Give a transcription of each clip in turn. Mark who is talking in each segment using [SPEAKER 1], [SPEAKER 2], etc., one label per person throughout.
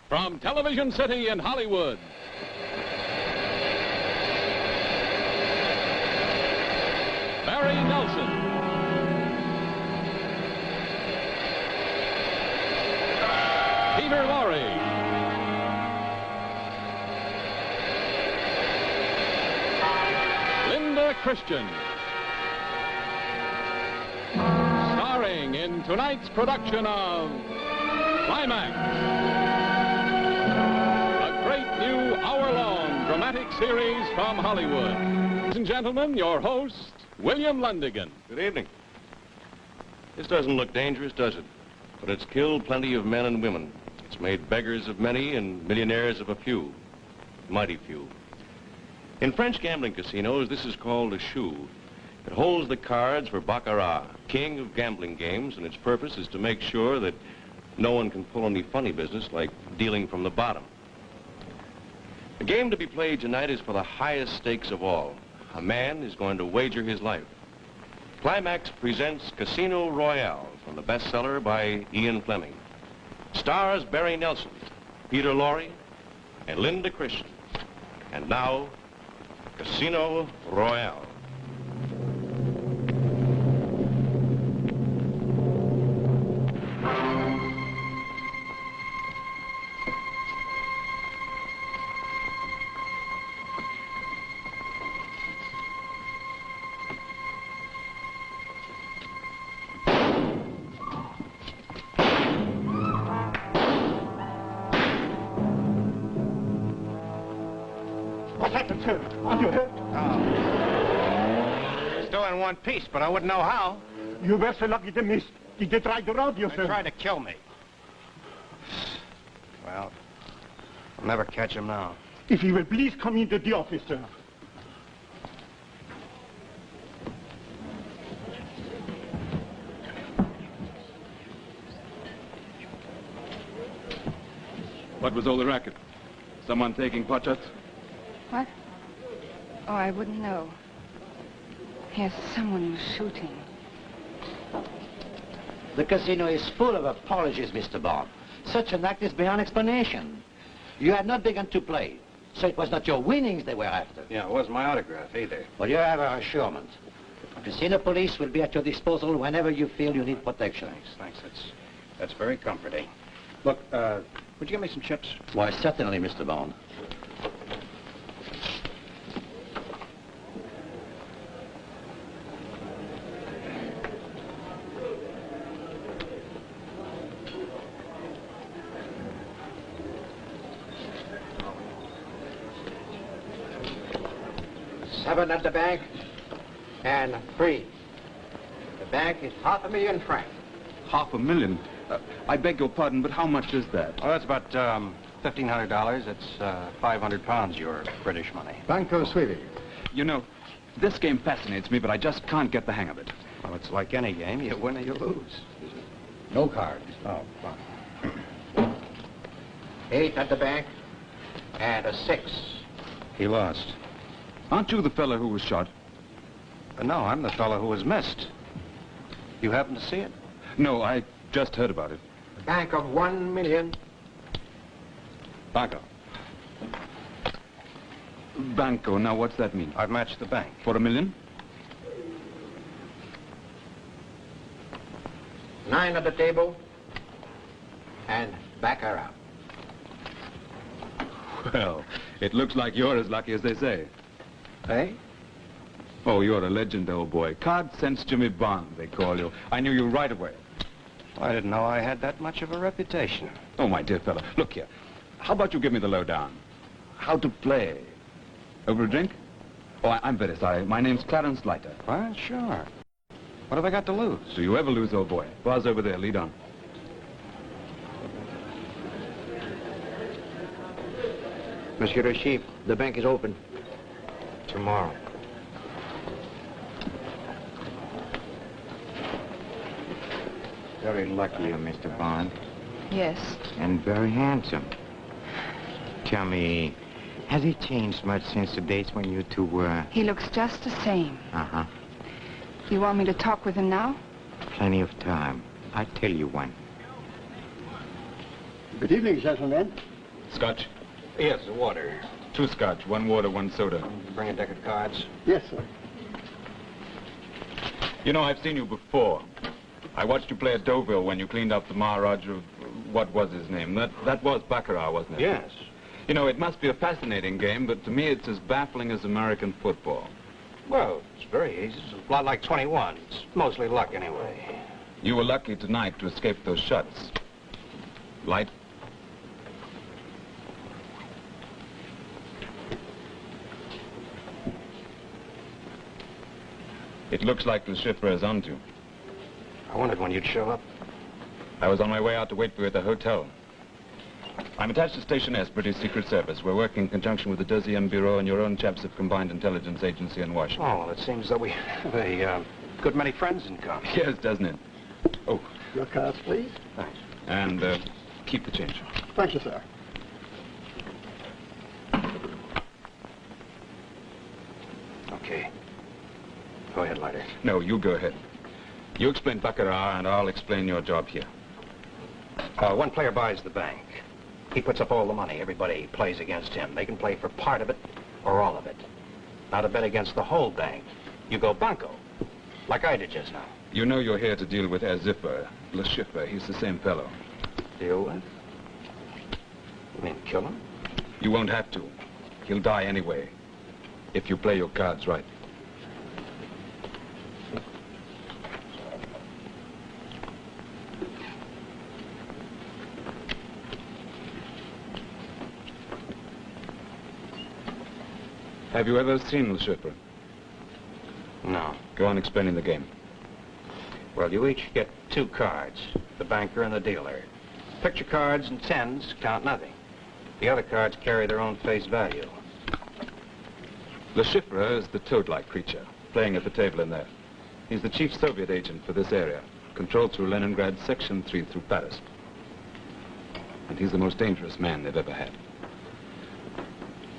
[SPEAKER 1] From Television City in Hollywood, Barry Nelson. Peter Lorry. Linda Christian. Starring in tonight's production of Climax, a great new hour-long dramatic series from Hollywood. Ladies and gentlemen, your host, William Lundigan.
[SPEAKER 2] Good evening. This doesn't look dangerous, does it? But it's killed plenty of men and women. It's made beggars of many and millionaires of a few. Mighty few. In French gambling casinos, this is called a shoe. It holds the cards for Baccarat, king of gambling games, and its purpose is to make sure that no one can pull any funny business like dealing from the bottom. The game to be played tonight is for the highest stakes of all. A man is going to wager his life. Climax presents Casino Royale from the bestseller by Ian Fleming. Stars Barry Nelson, Peter Lorry, and Linda Christian. And now, Casino Royale.
[SPEAKER 3] What happened, sir? Are you hurt?
[SPEAKER 4] Oh. Still in one piece, but I wouldn't know how.
[SPEAKER 3] You were so lucky to miss. Did they try to rob you,
[SPEAKER 4] They
[SPEAKER 3] sir?
[SPEAKER 4] tried to kill me. Well, I'll never catch him now.
[SPEAKER 3] If you will please come into the office, sir.
[SPEAKER 5] What was all the racket? Someone taking pot shots?
[SPEAKER 6] What? Oh, I wouldn't know. Yes, someone was shooting.
[SPEAKER 7] The casino is full of apologies, Mr. Bond. Such an act is beyond explanation. You had not begun to play, so it was not your winnings they were after.
[SPEAKER 4] Yeah, it wasn't my autograph either.
[SPEAKER 7] Well, you have our assurance. Casino police will be at your disposal whenever you feel you need protection.
[SPEAKER 4] Thanks. That's very comforting. Look, would you give me some chips?
[SPEAKER 7] Why, certainly, Mr. Bond.
[SPEAKER 4] $7 at the bank, and 3. The bank is $500,000 francs.
[SPEAKER 5] $500,000? I beg your pardon, but how much is that?
[SPEAKER 4] Well, that's about $1,500. That's 500 pounds, your British money.
[SPEAKER 3] Banco Suivi.
[SPEAKER 5] You know, this game fascinates me, but I just can't get the hang of it.
[SPEAKER 4] Well, it's like any game. You win or you lose.
[SPEAKER 7] No cards.
[SPEAKER 4] Oh, fine. 8 at the bank, and a 6. He lost.
[SPEAKER 5] Aren't you the fellow who was shot?
[SPEAKER 4] No, I'm the fellow who was missed. You happen to see it?
[SPEAKER 5] No, I just heard about it.
[SPEAKER 4] A bank of 1 million.
[SPEAKER 5] Banco. Banco, now what's that mean?
[SPEAKER 4] I've matched the bank.
[SPEAKER 5] For $1 million?
[SPEAKER 4] 9 at the table, and Baccarat.
[SPEAKER 5] Well, it looks like you're as lucky as they say.
[SPEAKER 4] Hey?
[SPEAKER 5] Oh, you're a legend, old boy. Card Sense Jimmy Bond, they call you. I knew you right away.
[SPEAKER 4] I didn't know I had that much of a reputation.
[SPEAKER 5] Oh, my dear fellow, look here. How about you give me the lowdown? How to play? Over a drink? Oh, I'm very sorry. My name's Clarence Leiter.
[SPEAKER 4] Well, sure. What have I got to lose?
[SPEAKER 5] Do you ever lose, old boy? Bar's over there. Lead on.
[SPEAKER 4] Monsieur le Chief, the bank is open. Tomorrow.
[SPEAKER 8] Very lucky, Mr. Bond.
[SPEAKER 6] Yes.
[SPEAKER 8] And very handsome. Tell me, has he changed much since the days when you two were...
[SPEAKER 6] He looks just the same.
[SPEAKER 8] Uh-huh.
[SPEAKER 6] You want me to talk with him now?
[SPEAKER 8] Plenty of time. I'll tell you when.
[SPEAKER 3] Good evening, gentlemen.
[SPEAKER 5] Scotch?
[SPEAKER 7] Yes, the water.
[SPEAKER 5] 2 scotch, 1 water, 1 soda.
[SPEAKER 7] Bring a deck of cards.
[SPEAKER 3] Yes, sir.
[SPEAKER 5] You know, I've seen you before. I watched you play at Deauville when you cleaned up the Maharaja of... what was his name? That was Baccarat, wasn't it?
[SPEAKER 7] Yes.
[SPEAKER 5] You know, it must be a fascinating game, but to me it's as baffling as American football.
[SPEAKER 7] Well, it's very easy. It's a lot like 21. It's mostly luck, anyway.
[SPEAKER 5] You were lucky tonight to escape those shots. Light? It looks like the Chiffre is on to.
[SPEAKER 7] I wondered when you'd show up.
[SPEAKER 5] I was on my way out to wait for you at the hotel. I'm attached to Station S, British Secret Service. We're working in conjunction with the Deuxième Bureau and your own chaps of Combined Intelligence Agency in Washington.
[SPEAKER 7] Oh, well, it seems that we have a good many friends in common.
[SPEAKER 5] Yes, doesn't it? Oh,
[SPEAKER 3] Your cards, please.
[SPEAKER 7] Thanks.
[SPEAKER 5] and keep the change.
[SPEAKER 3] Thank you, sir.
[SPEAKER 7] Okay. Go ahead, Leiter.
[SPEAKER 5] No, you go ahead. You explain Baccarat, and I'll explain your job here.
[SPEAKER 7] One player buys the bank. He puts up all the money. Everybody plays against him. They can play for part of it or all of it. Now to bet against the whole bank, you go banco, like I did just now.
[SPEAKER 5] You know you're here to deal with Ziffer, Le Chiffre. He's the same fellow.
[SPEAKER 7] Deal with? You mean kill him?
[SPEAKER 5] You won't have to. He'll die anyway, if you play your cards right. Have you ever seen Le Chiffre?
[SPEAKER 7] No.
[SPEAKER 5] Go on explaining the game.
[SPEAKER 7] Well, you each get 2 cards, the banker and the dealer. Picture cards and 10s count nothing. The other cards carry their own face value.
[SPEAKER 5] Le Chiffre is the toad-like creature, playing at the table in there. He's the chief Soviet agent for this area, controlled through Leningrad, Section 3 through Paris. And he's the most dangerous man they've ever had.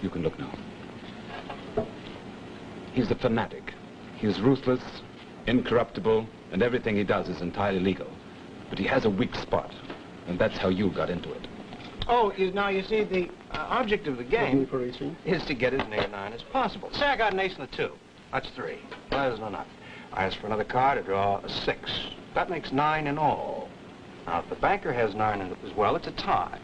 [SPEAKER 5] You can look now. He's a fanatic. He's ruthless, incorruptible, and everything he does is entirely legal. But he has a weak spot, and that's how you got into it.
[SPEAKER 7] Oh, now you see, the object of the game is to get as near 9 as possible. Say I got an ace and a 2. That's 3. That isn't enough. I ask for another card to draw a 6. That makes 9 in all. Now, if the banker has 9 as well, it's a tie.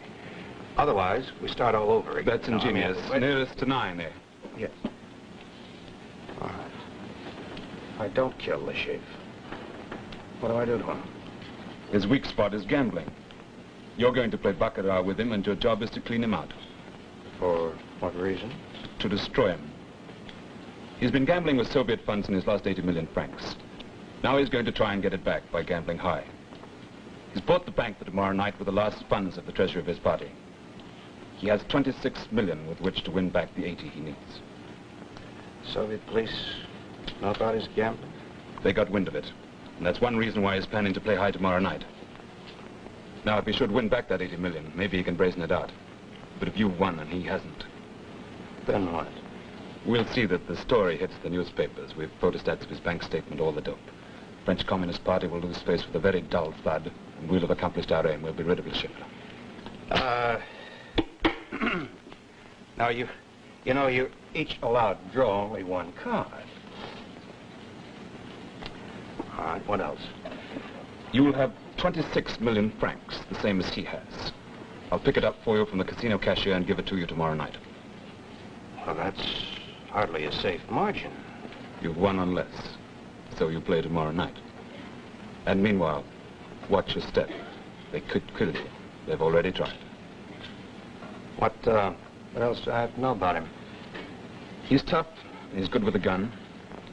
[SPEAKER 7] Otherwise, we start all over again.
[SPEAKER 5] That's ingenious. Nearest to 9, eh?
[SPEAKER 7] Yes. All right. I don't kill Le Chiffre. What do I do to him?
[SPEAKER 5] His weak spot is gambling. You're going to play Baccarat with him, and your job is to clean him out.
[SPEAKER 7] For what reason?
[SPEAKER 5] To destroy him. He's been gambling with Soviet funds and he's lost 80 million francs. Now he's going to try and get it back by gambling high. He's bought the bank for tomorrow night with the last funds of the treasury of his party. He has 26 million with which to win back the 80 he needs.
[SPEAKER 7] Soviet police know about his gambling?
[SPEAKER 5] They got wind of it. And that's one reason why he's planning to play high tomorrow night. Now, if he should win back that 80 million, maybe he can brazen it out. But if you've won and he hasn't...
[SPEAKER 7] Then what?
[SPEAKER 5] We'll see that the story hits the newspapers. We've photostats of his bank statement, all the dope. French Communist Party will lose face with a very dull thud, and we'll have accomplished our aim. We'll be rid of Le Chiffre.
[SPEAKER 7] Now, you know, you're each allowed to draw only 1 card. All right, what else?
[SPEAKER 5] You'll have 26 million francs, the same as he has. I'll pick it up for you from the casino cashier and give it to you tomorrow night.
[SPEAKER 7] Well, that's hardly a safe margin.
[SPEAKER 5] You've won on less, so you play tomorrow night. And meanwhile, watch your step. They could kill you. They've already tried.
[SPEAKER 7] What else do I have to know about him?
[SPEAKER 5] He's tough, and he's good with a gun.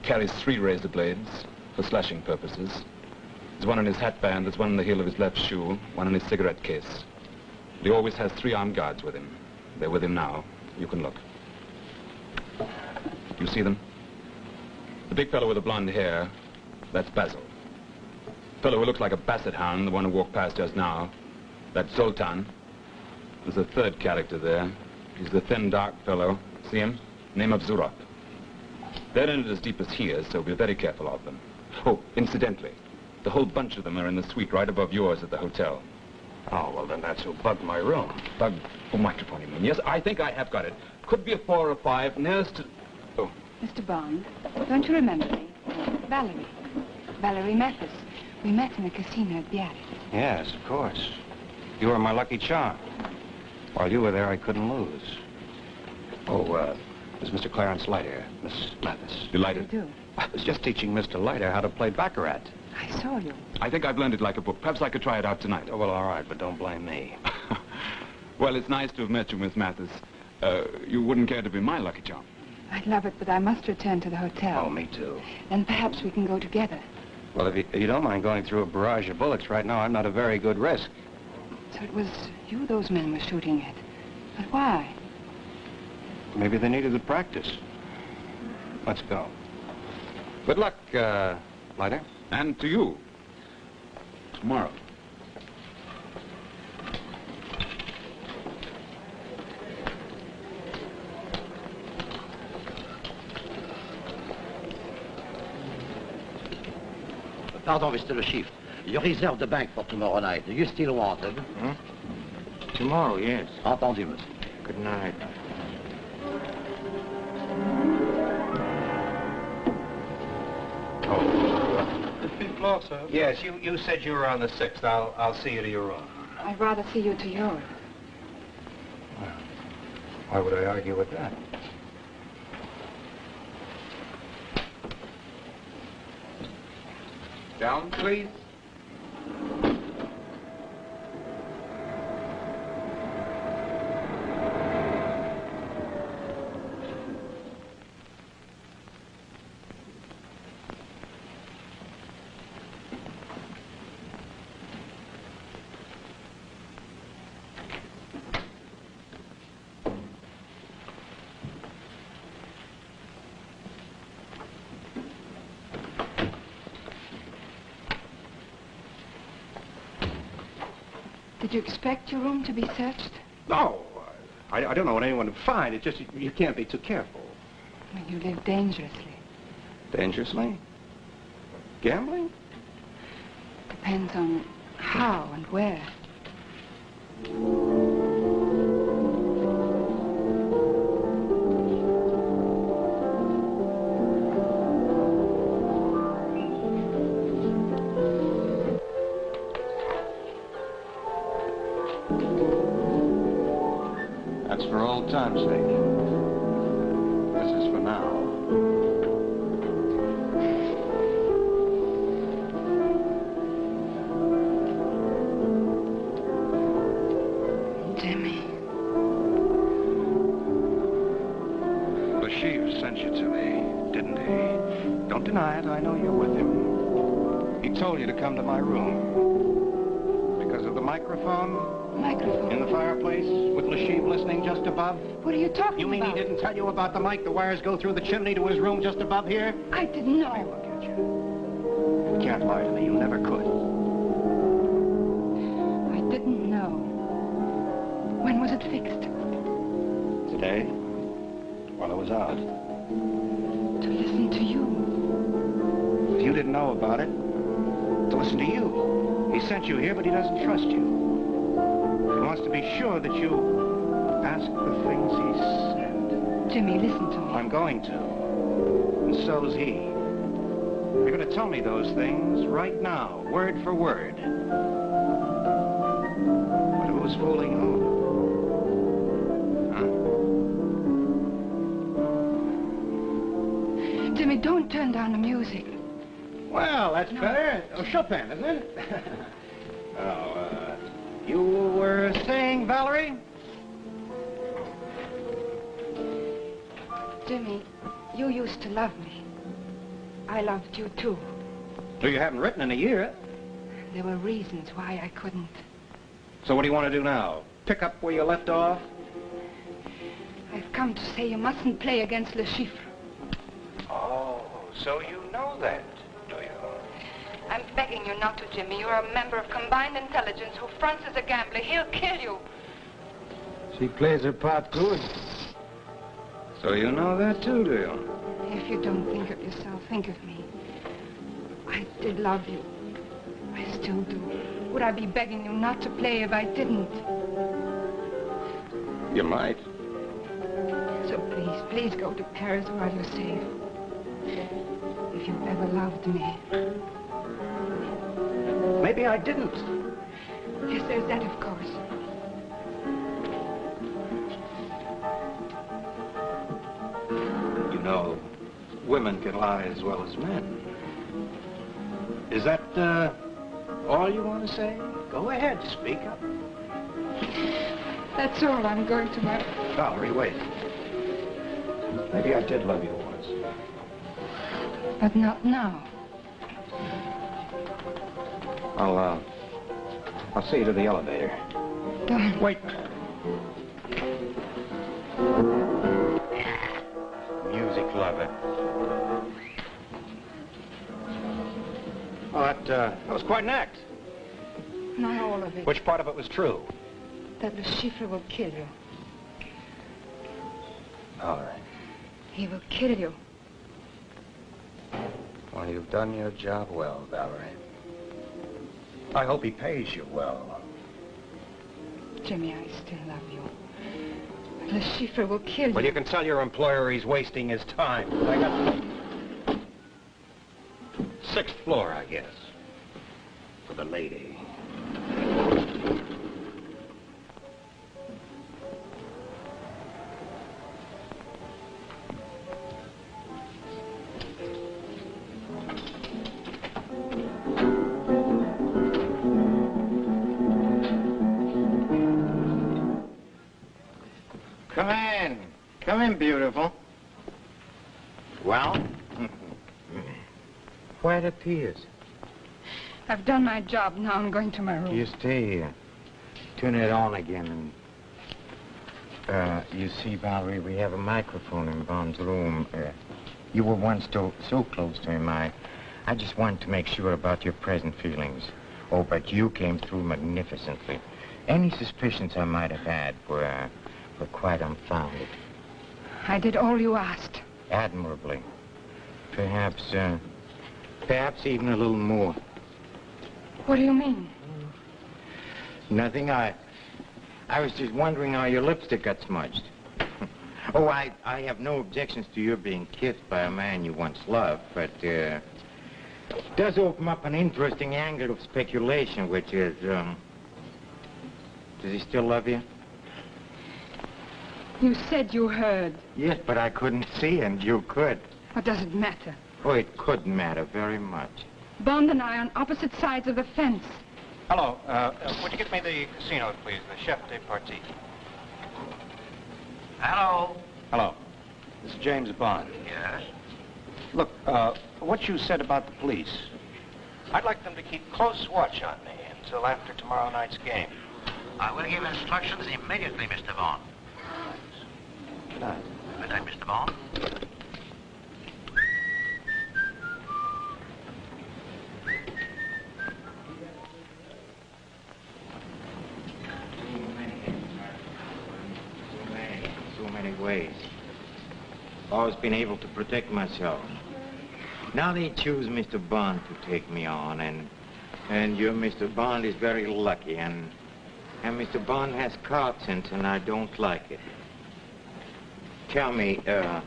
[SPEAKER 5] Carries 3 razor blades for slashing purposes. There's one in his hat band, there's one in the heel of his left shoe, one in his cigarette case. He always has 3 armed guards with him. They're with him now. You can look. You see them? The big fellow with the blonde hair, that's Basil. The fellow who looks like a basset hound, the one who walked past just now, that's Zoltan. There's a 3rd character there. He's the thin, dark fellow. See him? Name of Zurov. They're in it as deep as he is, so be very careful of them. Oh, incidentally, the whole bunch of them are in the suite right above yours at the hotel.
[SPEAKER 7] Oh, well, then that's who bugged my room.
[SPEAKER 5] Bug, oh, microphone, you mean? Yes, I think I have got it. Could be a 4 or 5, nearest to... Oh.
[SPEAKER 6] Mr. Bond, don't you remember me? Valerie. Valerie Mathis. We met in a casino at Pate.
[SPEAKER 7] Yes, of course. You were my lucky charm. While you were there, I couldn't lose. Oh, this is Mr. Clarence Leiter, Miss Mathis.
[SPEAKER 5] Delighted.
[SPEAKER 6] You do?
[SPEAKER 7] I was just teaching Mr. Leiter how to play Baccarat.
[SPEAKER 6] I saw you.
[SPEAKER 5] I think I've learned it like a book. Perhaps I could try it out tonight.
[SPEAKER 7] Oh, well, all right, but don't blame me.
[SPEAKER 5] Well, it's nice to have met you, Miss Mathis. You wouldn't care to be my lucky charm.
[SPEAKER 6] I'd love it, but I must return to the hotel.
[SPEAKER 7] Oh, me too.
[SPEAKER 6] Then perhaps we can go together.
[SPEAKER 7] Well, if you don't mind going through a barrage of bullets right now, I'm not a very good risk.
[SPEAKER 6] So it was you those men were shooting at. But why?
[SPEAKER 7] Maybe they needed the practice. Let's go. Good luck, Leiter.
[SPEAKER 5] And to you. Tomorrow.
[SPEAKER 4] Pardon, Mr. Le Chiffre. You reserve the bank for tomorrow night. Do you still want it?
[SPEAKER 8] Huh? Tomorrow, yes.
[SPEAKER 4] Entendu, monsieur.
[SPEAKER 8] Good night.
[SPEAKER 7] The 5th floor, sir. Yes, you said you were on the 6th. I'll see you to your room.
[SPEAKER 6] I'd rather see you to yours.
[SPEAKER 7] Well, why would I argue with that?
[SPEAKER 5] Down, please.
[SPEAKER 6] Did you expect your room to be searched?
[SPEAKER 7] No. I don't know what anyone would find. It's just you can't be too careful.
[SPEAKER 6] Well, you live dangerously.
[SPEAKER 7] Dangerously? Gambling?
[SPEAKER 6] Depends on how and where.
[SPEAKER 7] That's for old time's sake. This is for now.
[SPEAKER 6] Jimmy.
[SPEAKER 7] Chiffre sent you to me, didn't he? Don't deny it. I know you're with him. He told you to come to my room. Because of the microphone?
[SPEAKER 6] Microphone?
[SPEAKER 7] In the fireplace, with Le Chiffre listening just above?
[SPEAKER 6] What are you talking about?
[SPEAKER 7] You mean he didn't tell you about the mic? The wires go through the chimney to his room just above here?
[SPEAKER 6] I didn't know.
[SPEAKER 7] Let me look at you. You can't lie to me. You never could.
[SPEAKER 6] I didn't know. When was it fixed?
[SPEAKER 7] Today, while I was out.
[SPEAKER 6] To listen to you.
[SPEAKER 7] If you didn't know about it, to listen to you. He sent you here, but he doesn't trust you. He wants to be sure that you ask the things he said.
[SPEAKER 6] Jimmy, listen to me.
[SPEAKER 7] I'm going to. And so's he. You're going to tell me those things right now, word for word. But who's fooling who? Huh?
[SPEAKER 6] Jimmy, don't turn down the music.
[SPEAKER 7] Well, that's better. Oh, Chopin, isn't it? You were saying, Valerie?
[SPEAKER 6] Jimmy, you used to love me. I loved you, too.
[SPEAKER 7] Well, you haven't written in a year.
[SPEAKER 6] There were reasons why I couldn't.
[SPEAKER 7] So what do you want to do now? Pick up where you left off?
[SPEAKER 6] I've come to say you mustn't play against Le Chiffre.
[SPEAKER 7] Oh, so you know that, do you?
[SPEAKER 6] I'm begging you not to, Jimmy. You're a member of Combined Intelligence who fronts as a gambler. He'll kill you.
[SPEAKER 8] She plays her part good.
[SPEAKER 7] So you know that too, do you?
[SPEAKER 6] If you don't think of yourself, think of me. I did love you. I still do. Would I be begging you not to play if I didn't?
[SPEAKER 2] You might.
[SPEAKER 6] So please go to Paris while you're safe. If you ever loved me.
[SPEAKER 7] Maybe I didn't.
[SPEAKER 6] Yes, there's that, of course.
[SPEAKER 7] You know, women can lie as well as men. Is that, all you want to say? Go ahead, speak up.
[SPEAKER 6] That's all. I'm going to my...
[SPEAKER 7] Valerie, wait. Maybe I did love you once.
[SPEAKER 6] But not now.
[SPEAKER 7] I'll see you to the elevator.
[SPEAKER 6] Don't.
[SPEAKER 7] Wait.
[SPEAKER 8] Music lover.
[SPEAKER 7] Well, that was quite an act.
[SPEAKER 6] Not all of it.
[SPEAKER 7] Which part of it was true?
[SPEAKER 6] That the Chiffre will kill you.
[SPEAKER 7] All right.
[SPEAKER 6] He will kill you.
[SPEAKER 7] Well, you've done your job well, Valerie. I hope he pays you well.
[SPEAKER 6] Jimmy, I still love you. The Chiffre will kill you.
[SPEAKER 7] Well, you can tell your employer he's wasting his time. I got... 6th floor, I guess. For the lady.
[SPEAKER 8] Come in. Come in, beautiful. Well? Quite appears.
[SPEAKER 6] I've done my job. Now I'm going to my room.
[SPEAKER 8] You stay here. Turn it on again. You see, Valerie, we have a microphone in Bond's room. You were once so close to him. I just wanted to make sure about your present feelings. Oh, but you came through magnificently. Any suspicions I might have had were quite unfounded.
[SPEAKER 6] I did all you asked.
[SPEAKER 8] Admirably. Perhaps even a little more.
[SPEAKER 6] What do you mean?
[SPEAKER 8] Nothing. I was just wondering how your lipstick got smudged. Oh, I have no objections to your being kissed by a man you once loved, but it does open up an interesting angle of speculation, which is, does he still love you?
[SPEAKER 6] You said you heard.
[SPEAKER 8] Yes, but I couldn't see, and you could.
[SPEAKER 6] What does it matter?
[SPEAKER 8] Oh, it could matter very much.
[SPEAKER 6] Bond and I on opposite sides of the fence.
[SPEAKER 7] Hello, would you get me the casino, please? The chef de partie.
[SPEAKER 4] Hello?
[SPEAKER 7] Hello. This is James Bond.
[SPEAKER 4] Yes?
[SPEAKER 7] Look, what you said about the police. I'd like them to keep close watch on me until after tomorrow night's game.
[SPEAKER 4] I will give instructions immediately, Mr. Bond.
[SPEAKER 7] Good night.
[SPEAKER 4] Good night, Mr. Bond.
[SPEAKER 8] So many ways. Always been able to protect myself. Now they choose Mr. Bond to take me on, and your Mr. Bond is very lucky, and Mr. Bond has card sense, and I don't like it. Tell me, does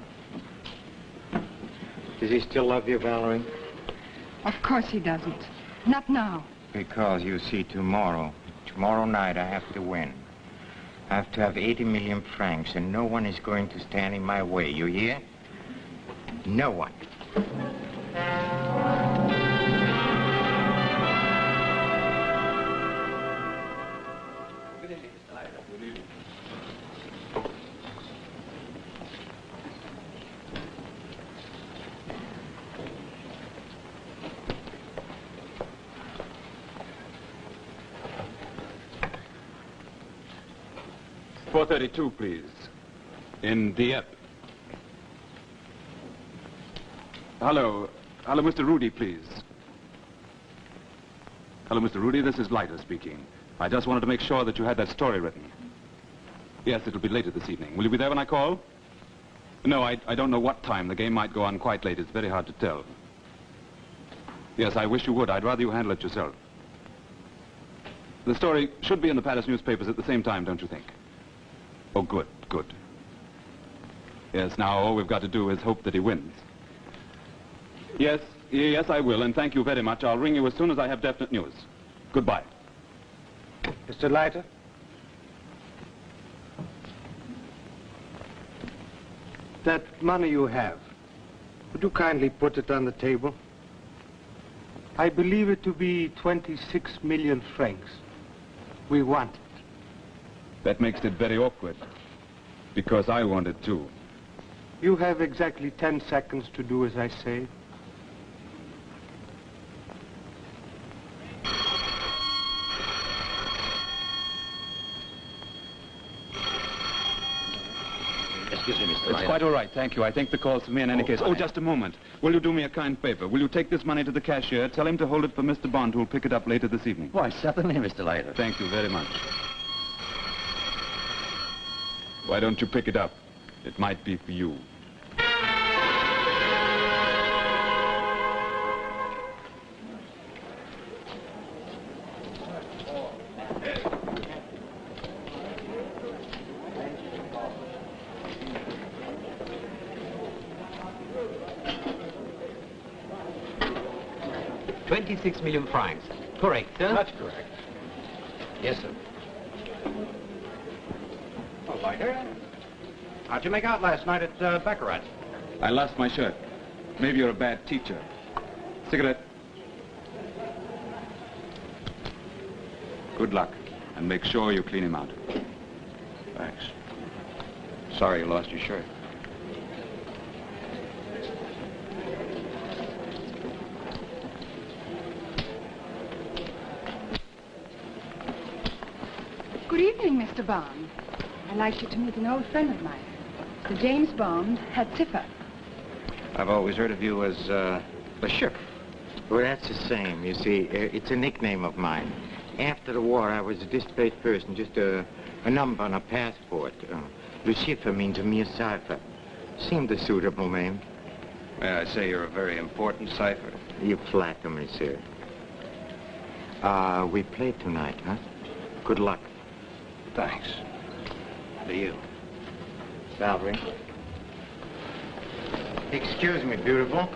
[SPEAKER 8] he still love you, Valerie?
[SPEAKER 6] Of course he doesn't. Not now.
[SPEAKER 8] Because, you see, tomorrow night I have to win. I have to have 80 million francs, and no one is going to stand in my way, you hear? No one.
[SPEAKER 7] Good evening, Mr. Leiter. Good evening.
[SPEAKER 5] .432, please. In Dieppe. Hello, Mr. Rudy, please. Hello, Mr. Rudy, this is Leiter speaking. I just wanted to make sure that you had that story written. Yes, it'll be later this evening. Will you be there when I call? No, I don't know what time. The game might go on quite late. It's very hard to tell. Yes, I wish you would. I'd rather you handle it yourself. The story should be in the Paris newspapers at the same time, don't you think? Oh, good, good. Yes, now all we've got to do is hope that he wins. Yes, yes, I will, and thank you very much. I'll ring you as soon as I have definite news. Goodbye.
[SPEAKER 7] Mr. Leiter? That money you have, would you kindly put it on the table? I believe it to be 26 million francs. We want it.
[SPEAKER 5] That makes it very awkward, because I want it too.
[SPEAKER 7] You have exactly 10 seconds to do as I say.
[SPEAKER 4] Excuse me, Mr.
[SPEAKER 5] It's
[SPEAKER 4] Leiter.
[SPEAKER 5] quite all right, thank you. I think the call's for me in any case. Oh, just a moment. Will you do me a kind favor? Will you take this money to the cashier, tell him to hold it for Mr. Bond, who'll pick it up later this evening?
[SPEAKER 4] Why, certainly, Mr. Leiter.
[SPEAKER 5] Thank you very much. Why don't you pick it up? It might be for you.
[SPEAKER 4] $26 million francs. Correct, sir?
[SPEAKER 7] That's correct.
[SPEAKER 4] Yes, sir.
[SPEAKER 7] Oh, Leiter. How'd you make out last night at Baccarat?
[SPEAKER 5] I lost my shirt. Maybe you're a bad teacher. Cigarette. Good luck, and make sure you clean him out.
[SPEAKER 7] Thanks. Sorry you lost your shirt.
[SPEAKER 6] Good evening, Mr. Bond. I'd like you to meet an old friend of mine, Sir James Bond, at Chiffre.
[SPEAKER 7] I've always heard of you as, the Chiffre.
[SPEAKER 8] Well, that's the same. You see, it's a nickname of mine. After the war, I was a displaced person, just a number on a passport. Le Chiffre means a mere cipher. Seemed a suitable name.
[SPEAKER 7] May I say you're a very important cipher?
[SPEAKER 8] You flatter me, sir. We play tonight, huh? Good luck.
[SPEAKER 7] Thanks. To you.
[SPEAKER 8] Valerie. Excuse me, beautiful.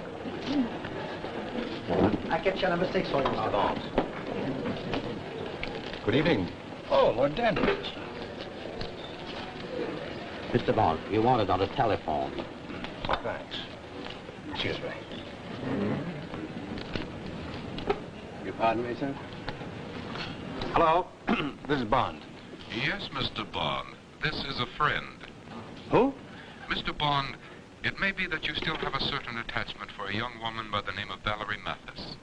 [SPEAKER 4] I get your number 6 for you, Mr. Bond.
[SPEAKER 7] Good evening. Oh, Lord Danvers.
[SPEAKER 4] Mr. Bond, you want it on the telephone.
[SPEAKER 7] Oh, thanks. Excuse me. You pardon me, sir? Hello. This is Bond.
[SPEAKER 9] Yes, Mr. Bond. This is a friend.
[SPEAKER 7] Who?
[SPEAKER 9] Mr. Bond, it may be that you still have a certain attachment for a young woman by the name of Valerie Mathis.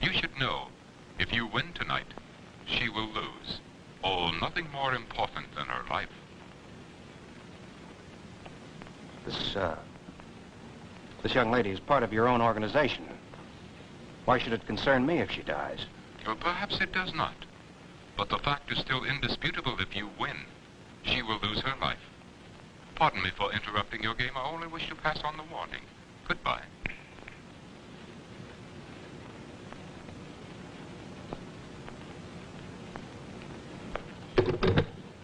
[SPEAKER 9] You should know, if you win tonight, she will lose. Oh, nothing more important than her life.
[SPEAKER 7] This young lady is part of your own organization. Why should it concern me if she dies?
[SPEAKER 9] Well, perhaps it does not. But the fact is still indisputable. If you win, she will lose her life. Pardon me for interrupting your game. I only wish to pass on the warning. Goodbye.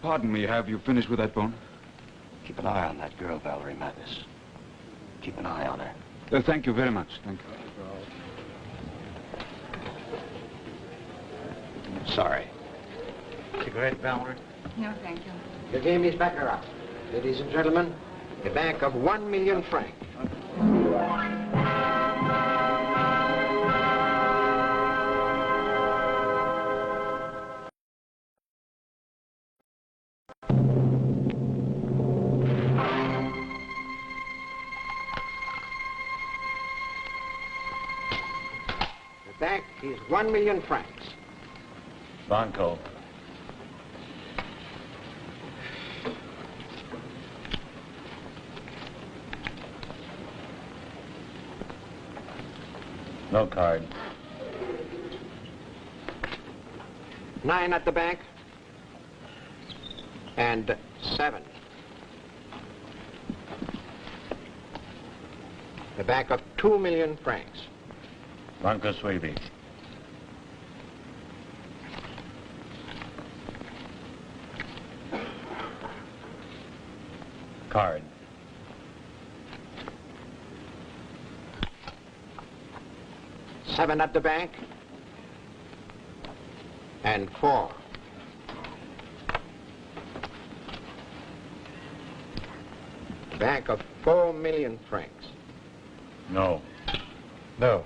[SPEAKER 5] Pardon me, have you finished with that bone?
[SPEAKER 7] Keep an eye on that girl, Valerie Mathis. Keep an eye on her.
[SPEAKER 5] Thank you very much, thank you.
[SPEAKER 7] Sorry.
[SPEAKER 8] Cigarette, Valerie?
[SPEAKER 6] No, thank you.
[SPEAKER 4] The game is Baccarat. Ladies and gentlemen, a bank of 1 million francs. The bank is 1 million francs.
[SPEAKER 7] Banco. No card.
[SPEAKER 4] 9 at the bank. And 7. The bank of 2 million francs.
[SPEAKER 7] Banco Suevi. Card.
[SPEAKER 4] Seven at the bank. And 4. Bank of 4 million francs.
[SPEAKER 7] No.
[SPEAKER 3] No.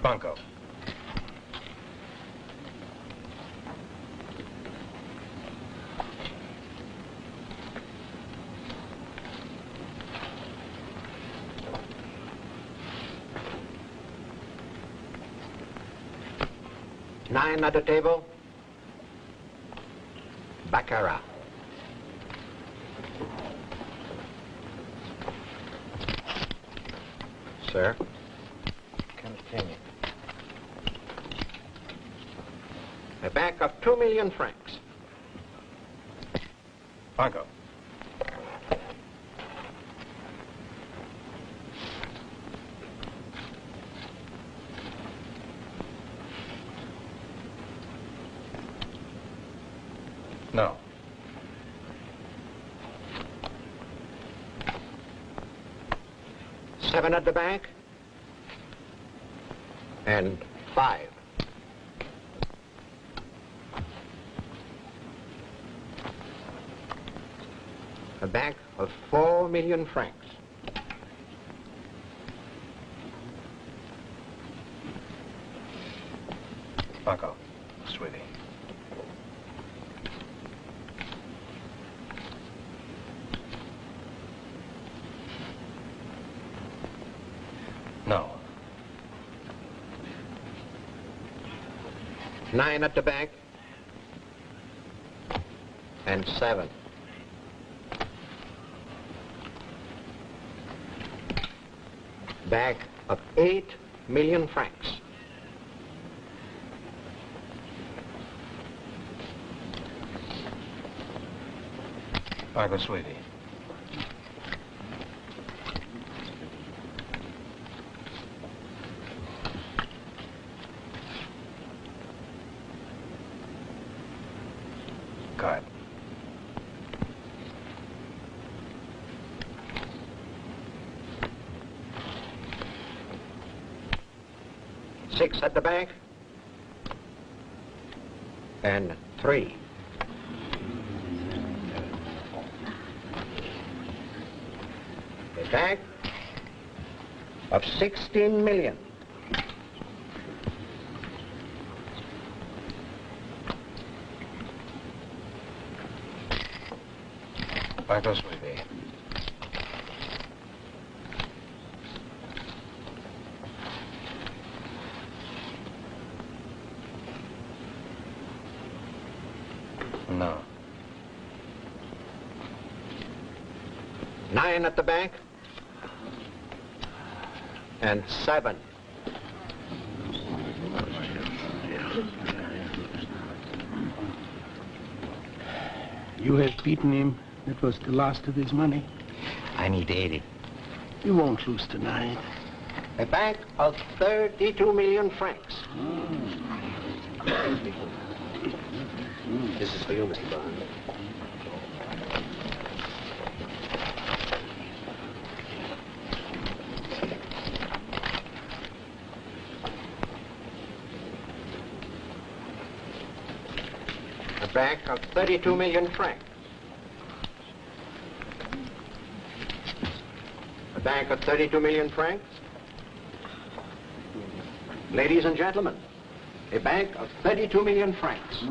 [SPEAKER 7] Banco.
[SPEAKER 4] Nine at the table. Baccarat. Sir. Continue. A bank of 2 million francs.
[SPEAKER 7] Banco. No.
[SPEAKER 4] Seven at the bank. And 5. A bank of 4 million francs.
[SPEAKER 7] Banco. Sweetie. No.
[SPEAKER 4] 9 at the bank. And 7. Bank of 8 million francs.
[SPEAKER 7] Banco, sweetie. Card.
[SPEAKER 4] Six at the bank. And 3. A bank of 16 million.
[SPEAKER 7] Banco, sweetie. No.
[SPEAKER 4] 9 at the bank. And 7.
[SPEAKER 3] You have beaten him. That was the last of his money.
[SPEAKER 8] I need 80.
[SPEAKER 3] You won't lose tonight.
[SPEAKER 4] A bank of 32 million francs. This is for you, Mr. Borden. A bank of 32 million francs. A bank of 32 million francs. Ladies and gentlemen, a bank of 32 million francs.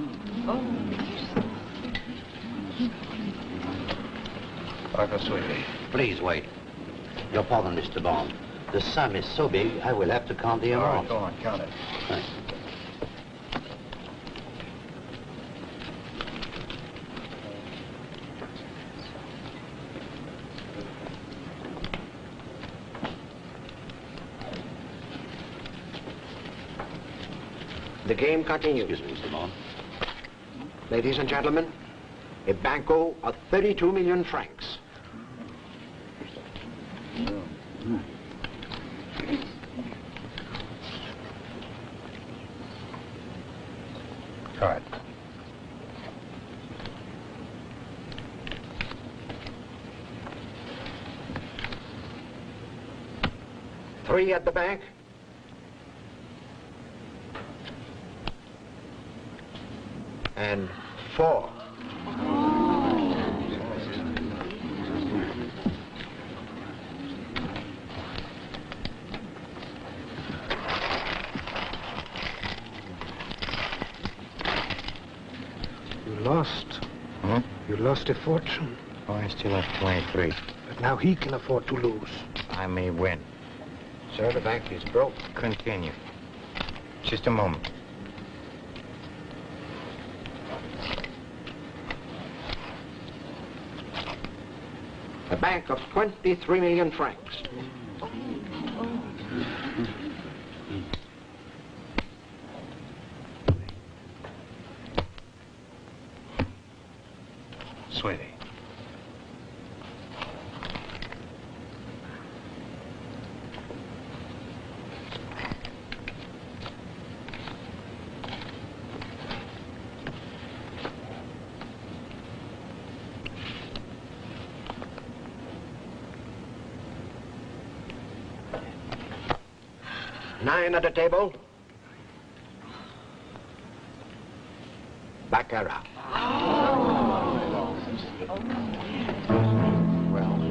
[SPEAKER 7] Banco, sweetie.
[SPEAKER 10] Please wait. Your pardon, Mr. Bond. The sum is so big, I will have to count the
[SPEAKER 7] All
[SPEAKER 10] amount.
[SPEAKER 7] right, go on, count it.
[SPEAKER 10] Thanks.
[SPEAKER 4] The game continues.
[SPEAKER 10] Excuse me, Mr. Bond.
[SPEAKER 4] Ladies and gentlemen, a banco of 32 million francs.
[SPEAKER 7] Card.
[SPEAKER 4] 3 at the bank. And 4.
[SPEAKER 3] You lost.
[SPEAKER 8] Huh?
[SPEAKER 3] You lost a fortune.
[SPEAKER 8] Oh, I still have 23.
[SPEAKER 3] But now he can afford to lose.
[SPEAKER 8] I may win.
[SPEAKER 4] Sir, the bank is broke.
[SPEAKER 8] Continue. Just a moment.
[SPEAKER 4] A bank of 23 million francs.
[SPEAKER 7] Sweetie.
[SPEAKER 4] Nine at the table. Baccarat. Well.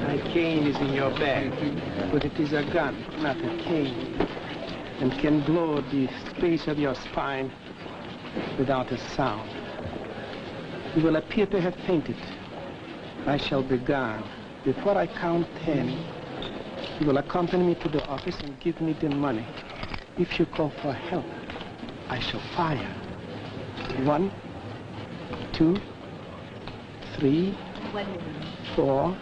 [SPEAKER 3] My cane is in your bag, but it is a gun, not a cane, and can blow the space of your spine without a sound. You will appear to have fainted. I shall be gone. Before I count 10, you will accompany me to the office and give me the money. If you call for help, I shall fire. 1, 2, 3, 4,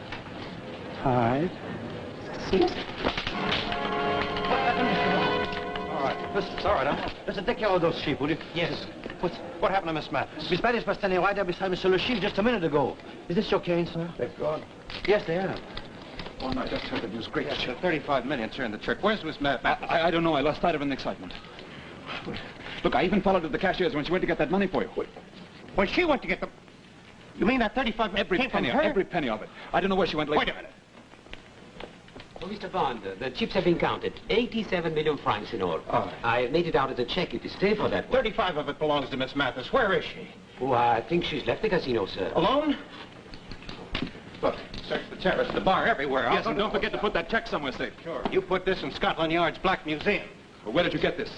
[SPEAKER 3] 5, 6.
[SPEAKER 7] It's all right, Listen, take care of those sheep, will you?
[SPEAKER 11] Yes.
[SPEAKER 7] What happened to Miss Mathis?
[SPEAKER 11] Miss Mathis was standing right there beside Mr. Le Chiffre just a minute ago. Is this your cane, sir?
[SPEAKER 7] They've gone.
[SPEAKER 11] Yes, they are.
[SPEAKER 7] Oh, no, I just heard the news. Great.
[SPEAKER 11] Yes,
[SPEAKER 7] The 35 million turned the trick. Where's Miss Mathis?
[SPEAKER 5] I don't know. I lost sight of her in excitement. Look, I even followed her to the cashier's when she went to get that money for you.
[SPEAKER 11] When she went to get the... You mean that 35 million came from her?
[SPEAKER 5] Every penny of it. I don't know where she went later.
[SPEAKER 11] Wait a minute.
[SPEAKER 12] Well, Mr. Bond, the chips have been counted. 87 million francs in all.
[SPEAKER 11] Oh.
[SPEAKER 12] I made it out as a check. It is stay for that one.
[SPEAKER 11] 35 of it belongs to Miss Mathis. Where is she?
[SPEAKER 12] Oh, I think she's left the casino, sir.
[SPEAKER 11] Alone? Look, search the terrace, the bar, everywhere.
[SPEAKER 5] Yes, and don't forget to put that check somewhere safe.
[SPEAKER 11] Sure. You put this in Scotland Yard's Black Museum.
[SPEAKER 5] Well, where did you get this?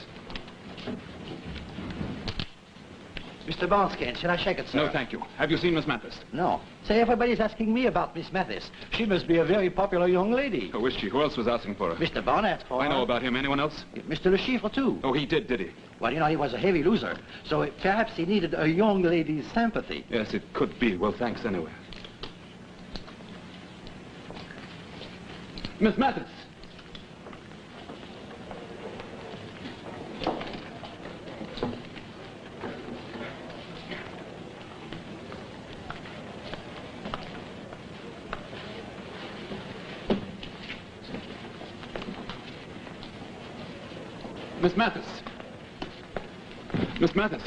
[SPEAKER 11] Mr. Bond's cane. Shall I shake it, sir?
[SPEAKER 5] No, thank you. Have you seen Miss Mathis?
[SPEAKER 11] No. Say, everybody's asking me about Miss Mathis. She must be a very popular young lady.
[SPEAKER 5] Oh, is she? Who else was asking for her?
[SPEAKER 11] Mr. Bond asked for her.
[SPEAKER 5] I know about him. Anyone else?
[SPEAKER 11] Mr. Le Chiffre, too.
[SPEAKER 5] Oh, he did he?
[SPEAKER 11] Well, you know, he was a heavy loser. So perhaps he needed a young lady's sympathy.
[SPEAKER 5] Yes, it could be. Well, thanks anyway. Miss Mathis! Miss Mathis! Miss Mathis!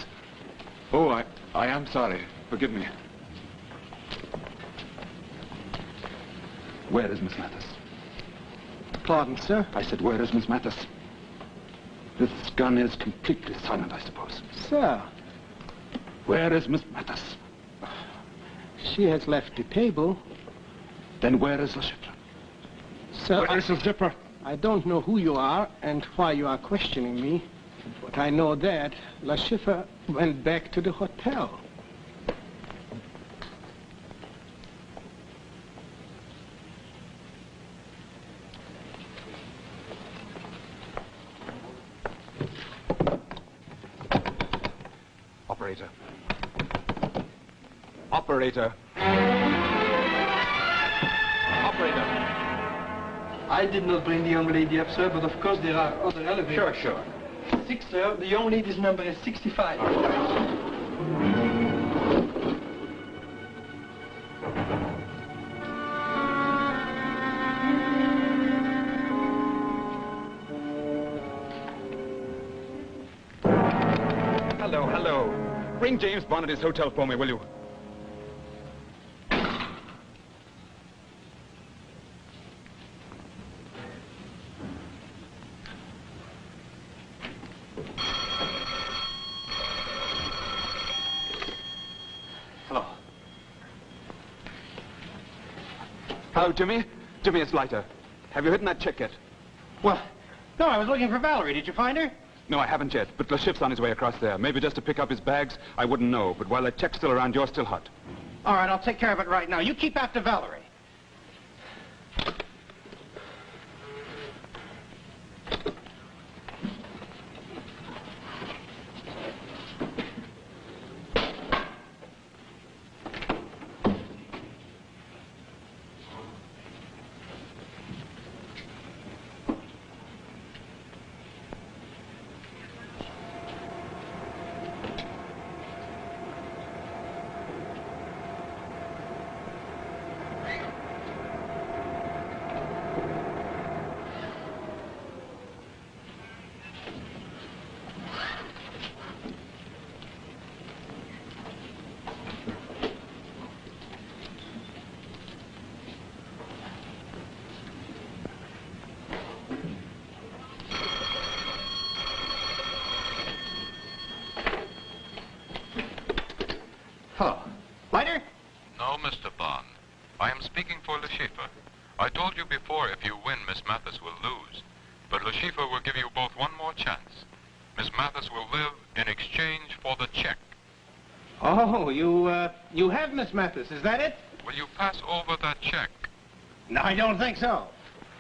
[SPEAKER 5] Oh, I am sorry. Forgive me. Where is Miss Mathis?
[SPEAKER 3] Pardon, sir?
[SPEAKER 5] I said, where is Miss Mathis? This gun is completely silent, I suppose.
[SPEAKER 3] Sir,
[SPEAKER 5] Where is Miss Mathis?
[SPEAKER 3] she has left the table.
[SPEAKER 5] Then where is Le Chiffre?
[SPEAKER 3] Sir,
[SPEAKER 5] Where is Le Chiffre?
[SPEAKER 3] I don't know who you are and why you are questioning me, but I know that Le Chiffre went back to the hotel.
[SPEAKER 7] Operator. Operator. Operator.
[SPEAKER 13] I did not bring the young lady up, sir, but of course there are other elevators.
[SPEAKER 7] Sure.
[SPEAKER 13] 6, sir. The young lady's number is 65.
[SPEAKER 5] Hello, hello. Bring James Bond at his hotel for me, will you?
[SPEAKER 7] Hello.
[SPEAKER 5] Hello, Jimmy. Jimmy, it's Leiter. Have you hidden that check yet?
[SPEAKER 7] Well, no, I was looking for Valerie. Did you find her?
[SPEAKER 5] No, I haven't yet, but Le Chiffre's on his way across there. Maybe just to pick up his bags. I wouldn't know, but while that check's still around, you're still hot.
[SPEAKER 7] All right, I'll take care of it right now. You keep after Valerie. Hello. Leiter?
[SPEAKER 9] No, Mr. Bond. I am speaking for Le Chiffre. I told you before if you win, Miss Mathis will lose. But Le Chiffre will give you both one more chance. Miss Mathis will live in exchange for the check.
[SPEAKER 7] Oh, you have Miss Mathis, is that it?
[SPEAKER 9] Will you pass over that check?
[SPEAKER 7] No, I don't think so.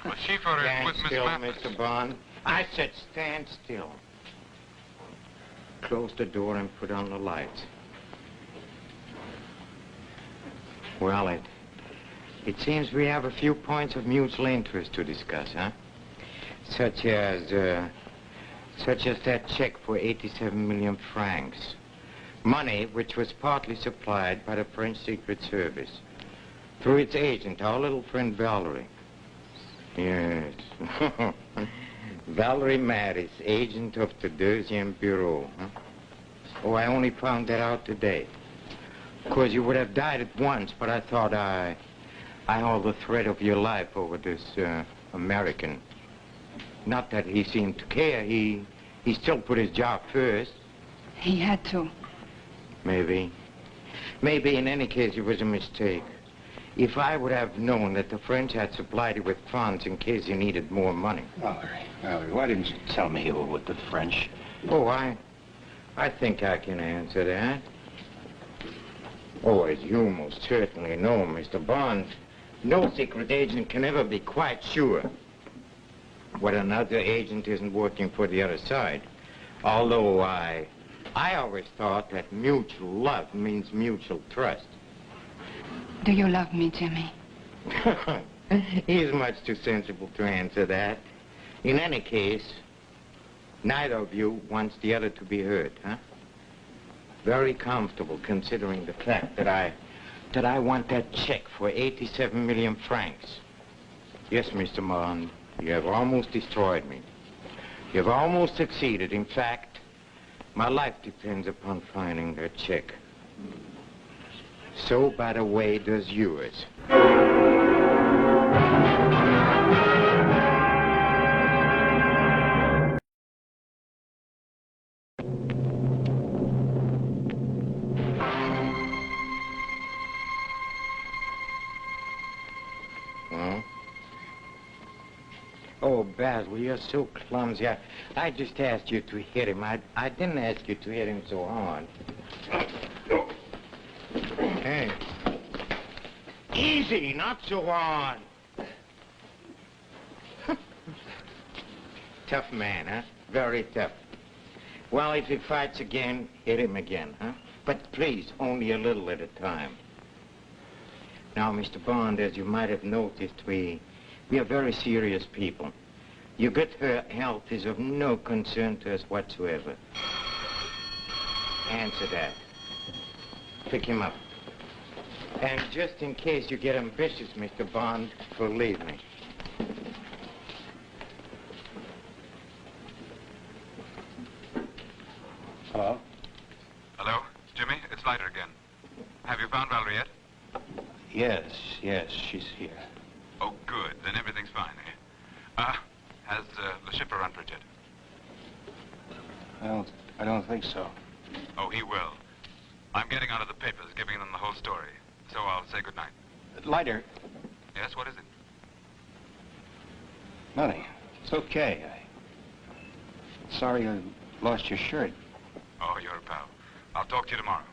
[SPEAKER 9] Le Chiffre is with Miss
[SPEAKER 8] Stand still,
[SPEAKER 9] Mathis.
[SPEAKER 8] Mr. Bond. I said stand still. Close the door and put on the lights. Well, it seems we have a few points of mutual interest to discuss, huh? Such as that check for 87 million francs. Money which was partly supplied by the French Secret Service through its agent, our little friend Valerie. Yes. Valerie Mathis, agent of the Deuxième Bureau, huh? Oh, I only found that out today. Of course, you would have died at once, but I thought I hold the thread of your life over this American. Not that he seemed to care. He still put his job first.
[SPEAKER 6] He had to.
[SPEAKER 8] Maybe. Maybe in any case it was a mistake. If I would have known that the French had supplied you with funds in case you needed more money.
[SPEAKER 7] Valerie, why didn't you tell me you were with the French?
[SPEAKER 8] Oh, I think I can answer that. Oh, as you most certainly know, Mr. Bond, no secret agent can ever be quite sure what another agent isn't working for the other side. Although I always thought that mutual love means mutual trust.
[SPEAKER 6] Do you love me, Jimmy?
[SPEAKER 8] He's much too sensible to answer that. In any case, neither of you wants the other to be hurt, huh? Very comfortable, considering the fact that I want that check for 87 million francs. Yes, Mr. Bond, you have almost destroyed me. You have almost succeeded. In fact, my life depends upon finding that check. So, by the way, does yours. Oh, Basil, you're so clumsy. I just asked you to hit him. I didn't ask you to hit him so hard. Hey. Easy, not so hard. Tough man, huh? Very tough. Well, if he fights again, hit him again, huh? But please, only a little at a time. Now, Mr. Bond, as you might have noticed, we are very serious people. Your good health is of no concern to us whatsoever. Answer that. Pick him up. And just in case you get ambitious, Mr. Bond, believe me.
[SPEAKER 7] Hello? Yes, she's here.
[SPEAKER 9] Oh, good. Then everything's fine, eh? Has the Chiffre run for it yet?
[SPEAKER 7] I don't think so.
[SPEAKER 9] Oh, he will. I'm getting onto the papers, giving them the whole story. So I'll say goodnight.
[SPEAKER 7] Leiter.
[SPEAKER 9] Yes, what is it?
[SPEAKER 7] Nothing. It's okay. Sorry I lost your shirt.
[SPEAKER 9] Oh, you're a pal. I'll talk to you tomorrow.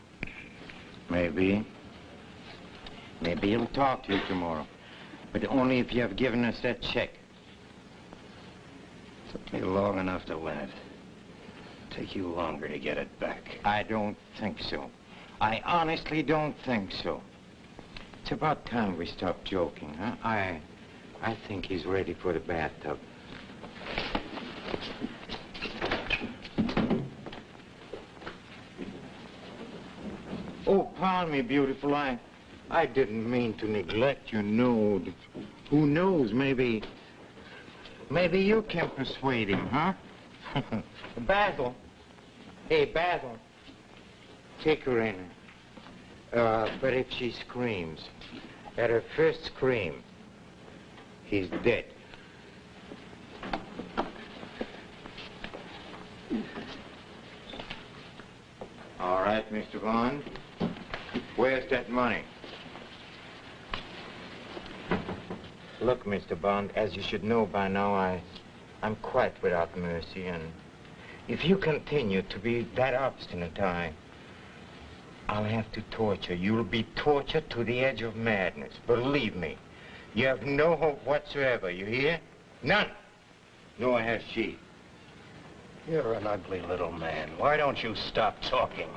[SPEAKER 8] Maybe. Maybe he'll talk to you tomorrow. But only if you have given us that check.
[SPEAKER 7] Took me long enough to win it. Take you longer to get it back.
[SPEAKER 8] I don't think so. I honestly don't think so. It's about time we stopped joking, huh? I think he's ready for the bathtub. Oh, pardon me, beautiful. I didn't mean to neglect you, no. Who knows, maybe you can persuade him, huh? Basil. Hey, Basil. Take her in. But if she screams, at her first scream, he's dead. All right, Mr. Bond. Where's that money? Look, Mr. Bond, as you should know by now, I'm quite without mercy, and if you continue to be that obstinate, I'll have to torture. You'll be tortured to the edge of madness. Believe me. You have no hope whatsoever, you hear? None. Nor has she.
[SPEAKER 7] You're an ugly little man. Why don't you stop talking?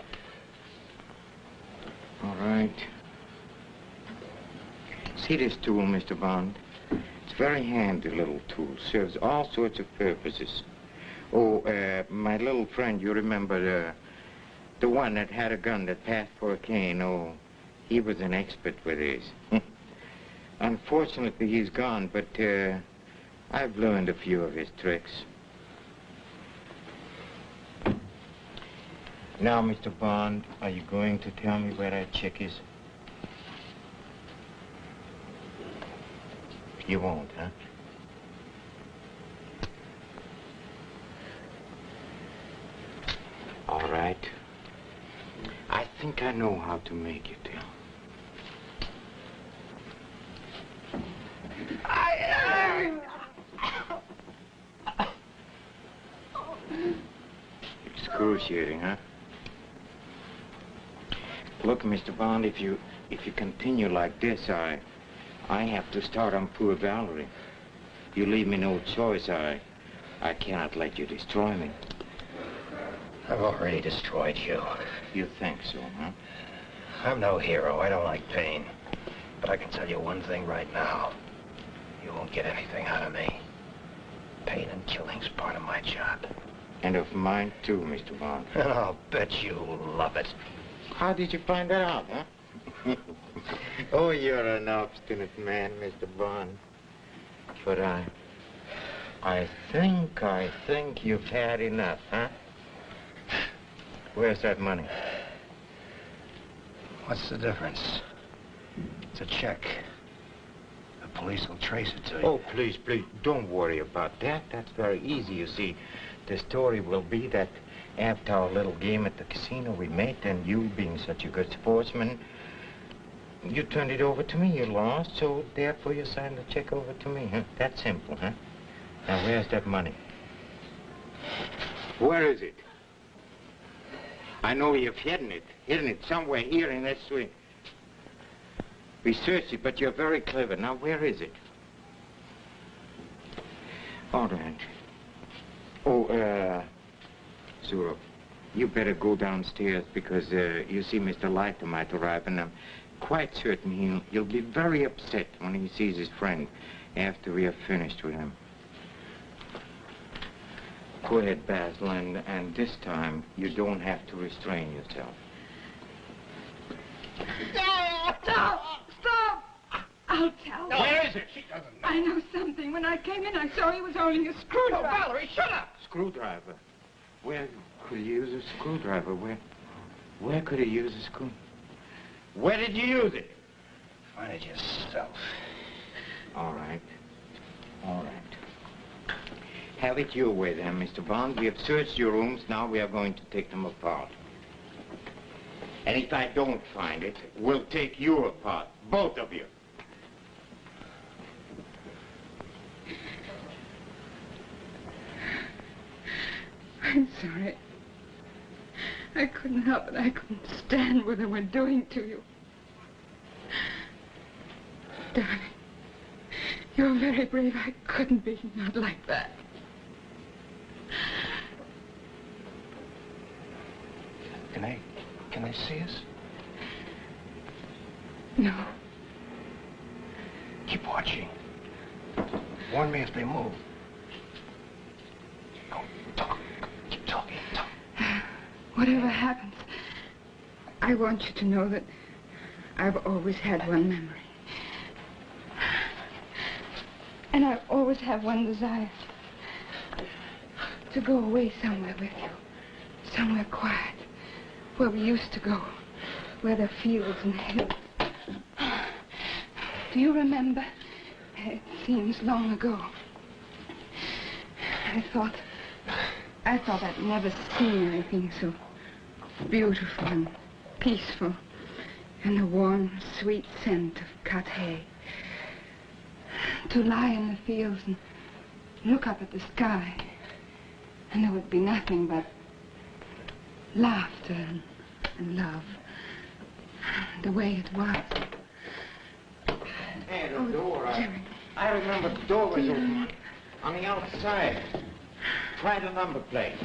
[SPEAKER 8] All right. See this tool, Mr. Bond? It's a very handy little tool. Serves all sorts of purposes. Oh, my little friend, you remember the one that had a gun that passed for a cane? Oh, he was an expert with this. Unfortunately, he's gone, but I've learned a few of his tricks. Now, Mr. Bond, are you going to tell me where that chick is? You won't, huh? All right. I think I know how to make you tell. Excruciating, huh? Look, Mr. Bond, if you continue like this, I have to start on poor Valerie. You leave me no choice. I cannot let you destroy me.
[SPEAKER 7] I've already destroyed you.
[SPEAKER 8] You think so, huh?
[SPEAKER 7] I'm no hero. I don't like pain. But I can tell you one thing right now. You won't get anything out of me. Pain and killing's part of my job.
[SPEAKER 8] And of mine, too, Mr. Bond.
[SPEAKER 7] And I'll bet you love it.
[SPEAKER 8] How did you find that out, huh? Oh, you're an obstinate man, Mr. Bond. But I think you've had enough, huh? Where's that money?
[SPEAKER 7] What's the difference? It's a check. The police will trace it to you.
[SPEAKER 8] Oh, please, don't worry about that. That's very easy, you see. The story will be that after our little game at the casino we made, and you being such a good sportsman, you turned it over to me. You lost, so therefore you signed the check over to me, huh? That's simple, huh? Now, where's that money? Where is it? I know you've hidden it somewhere here in this suite. We searched it, but you're very clever. Now, where is it? All right. Oh, Zuro, you better go downstairs because, you see, Mr. Leiter might arrive, and I'm quite certain he'll be very upset when he sees his friend after we have finished with him. Go ahead, Basil, and this time you don't have to restrain yourself.
[SPEAKER 6] Stop! I'll tell.
[SPEAKER 7] No. Where is it? She doesn't know.
[SPEAKER 6] I know something. When I came in, I saw he was holding a screwdriver.
[SPEAKER 7] Oh, Valerie, shut up!
[SPEAKER 8] Screwdriver? Where could he use a screwdriver? Where could he use a screw? Where did you use it?
[SPEAKER 7] Find it yourself.
[SPEAKER 8] All right. All right. Have it your way then, Mr. Bond. We have searched your rooms. Now we are going to take them apart. And if I don't find it, we'll take you apart. Both of you.
[SPEAKER 6] I'm sorry. I couldn't help it. I couldn't stand what they were doing to you. Darling, you're very brave. I couldn't be not like that.
[SPEAKER 7] Can they see us?
[SPEAKER 6] No.
[SPEAKER 7] Keep watching. Warn me if they move. Go, talk. Keep talking. Talk.
[SPEAKER 6] Whatever happens, I want you to know that I've always had one memory. And I always have one desire. To go away somewhere with you. Somewhere quiet. Where we used to go. Where there are fields and hills. Do you remember? It seems long ago. I thought I'd never seen anything so beautiful and peaceful. And the warm, sweet scent of cut hay. To lie in the fields and look up at the sky. And there would be nothing but laughter and love. The way it was.
[SPEAKER 8] Hey, the door. I remember the door was open on the outside. Try the number plate.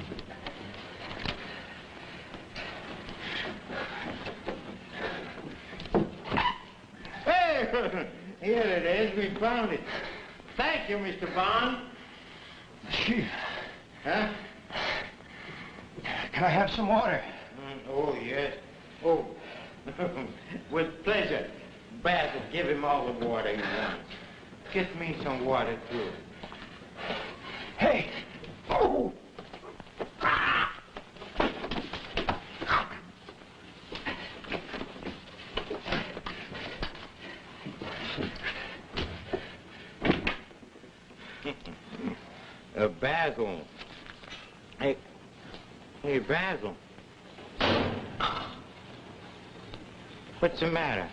[SPEAKER 8] Hey, here it is. We found it. Thank you, Mr. Bond.
[SPEAKER 7] Chief.
[SPEAKER 8] Huh?
[SPEAKER 7] Can I have some water?
[SPEAKER 8] Oh, yes. Oh, with pleasure. Basil, give him all the water he wants. Get me some water, too.
[SPEAKER 7] Hey! Oh!
[SPEAKER 8] Basil. Hey, Basil. What's the matter?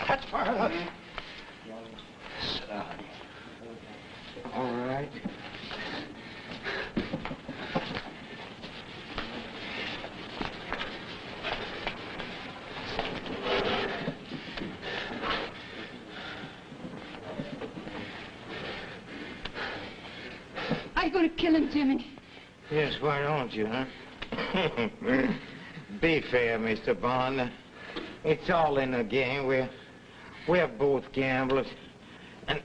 [SPEAKER 7] That's far enough. Sit down.
[SPEAKER 8] All right.
[SPEAKER 6] Are you going to kill him, Jimmy?
[SPEAKER 8] Yes, why don't you, huh? Be fair, Mr. Bond. It's all in the game. We're both gamblers. And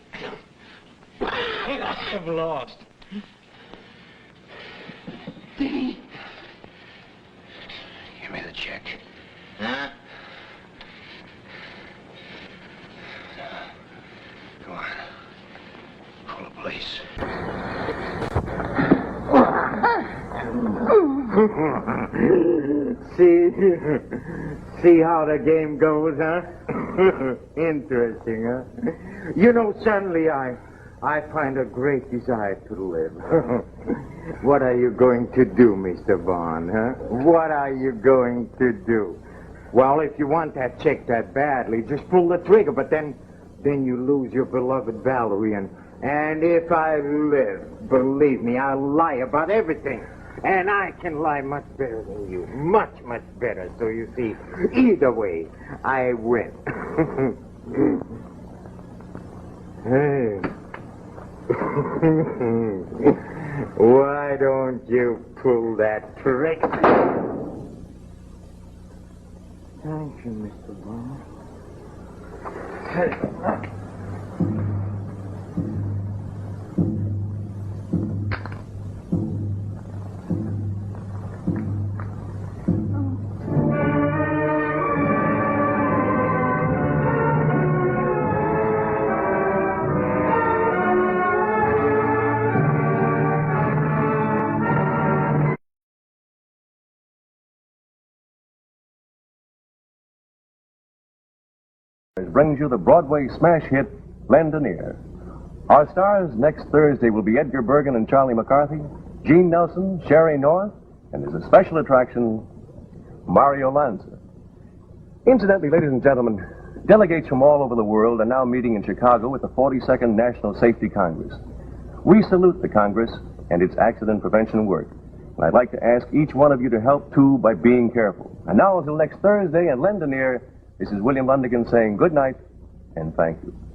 [SPEAKER 8] I've lost.
[SPEAKER 6] Jimmy.
[SPEAKER 7] Give me the check.
[SPEAKER 8] Huh?
[SPEAKER 7] Go on. Call the police.
[SPEAKER 8] See how the game goes, huh? Interesting, huh? You know, suddenly I find a great desire to live. What are you going to do, Mr. Bond, huh? What are you going to do? Well, if you want that check that badly, just pull the trigger, but then you lose your beloved Valerie, and if I live, believe me, I'll lie about everything. And I can lie much better than you. Much, much better. So you see, either way, I win. Hey. Why don't you pull that trick? Thank you, Mr. Bond.
[SPEAKER 14] Brings you the Broadway smash hit, Lend an Ear. Our stars next Thursday will be Edgar Bergen and Charlie McCarthy, Gene Nelson, Sherry North, and as a special attraction, Mario Lanza. Incidentally, ladies and gentlemen, delegates from all over the world are now meeting in Chicago at the 42nd National Safety Congress. We salute the Congress and its accident prevention work. And I'd like to ask each one of you to help, too, by being careful. And now, until next Thursday and Lend an Ear, this is William Lundigan saying good night and thank you.